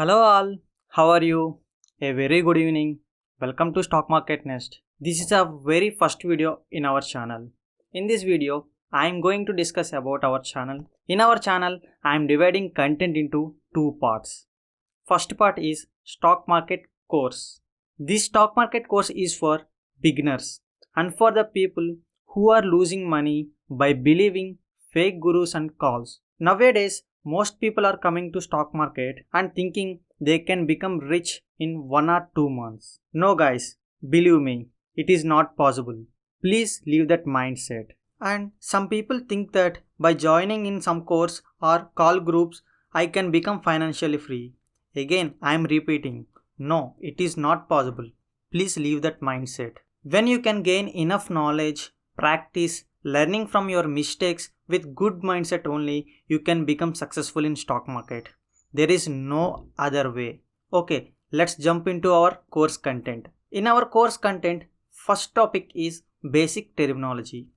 Hello all, how are you? A very good evening. Welcome to Stock Market Nest. This is our very first video in our channel. In this video, I am going to discuss about our channel. In our channel, I am dividing content into two parts. First part is Stock Market course. This Stock Market course is for beginners and for the people who are losing money by believing fake gurus and calls. Nowadays, most people are coming to stock market and thinking they can become rich in 1 or 2 months. No guys, believe me, it is not possible. Please leave that mindset. And some people think that by joining in some course or call groups, I can become financially free. Again, I am repeating, no, it is not possible. Please leave that mindset. When you can gain enough knowledge, practice, learning from your mistakes with good mindset only, you can become successful in stock market. There is no other way. Okay, let's jump into our course content. In our course content, first topic is basic terminology.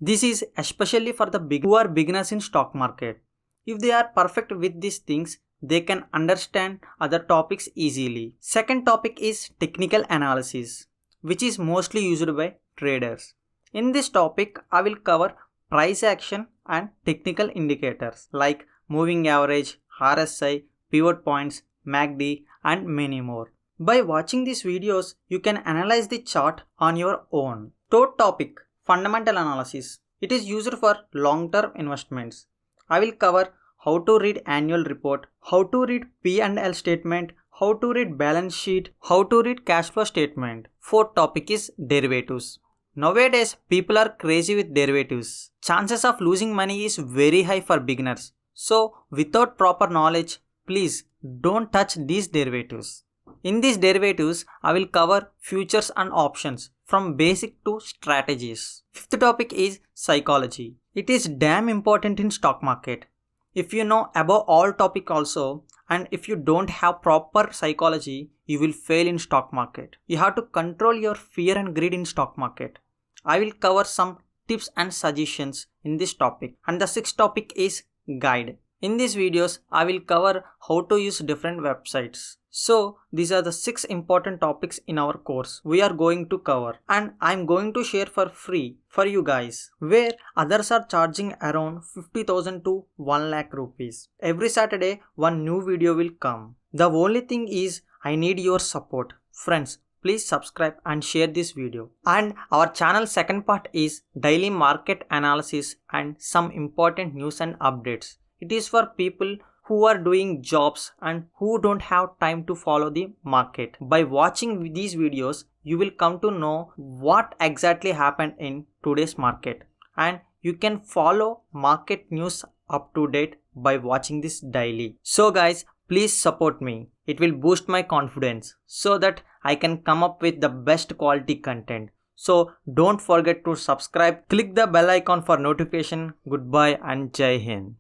This is especially for the who are beginners in stock market. If they are perfect with these things, they can understand other topics easily. Second topic is technical analysis, which is mostly used by traders. In this topic, I will cover price action and technical indicators like moving average, RSI, pivot points, MACD and many more. By watching these videos, you can analyze the chart on your own. Third topic, fundamental analysis. It is used for long-term investments. I will cover how to read annual report, how to read P&L statement, how to read balance sheet, how to read cash flow statement. Fourth topic is derivatives. Nowadays, people are crazy with derivatives. Chances of losing money is very high for beginners. So, without proper knowledge, please don't touch these derivatives. In these derivatives, I will cover futures and options from basic to strategies. Fifth topic is psychology. It is damn important in stock market. If you know above all topic also, and if you don't have proper psychology, you will fail in stock market. You have to control your fear and greed in stock market. I will cover some tips and suggestions in this topic. And the sixth topic is guide. In these videos, I will cover how to use different websites. So, these are the 6 important topics in our course we are going to cover, and I am going to share for free for you guys, where others are charging around 50,000 to 1 lakh rupees. Every Saturday, one new video will come. The only thing is, I need your support. Friends, please subscribe and share this video. And our channel second part is daily market analysis and some important news and updates. It is for people who are doing jobs and who don't have time to follow the market. By watching these videos, you will come to know what exactly happened in today's market. And you can follow market news up to date by watching this daily. So guys, please support me. It will boost my confidence so that I can come up with the best quality content. So don't forget to subscribe. Click the bell icon for notification. Goodbye and Jai Hind.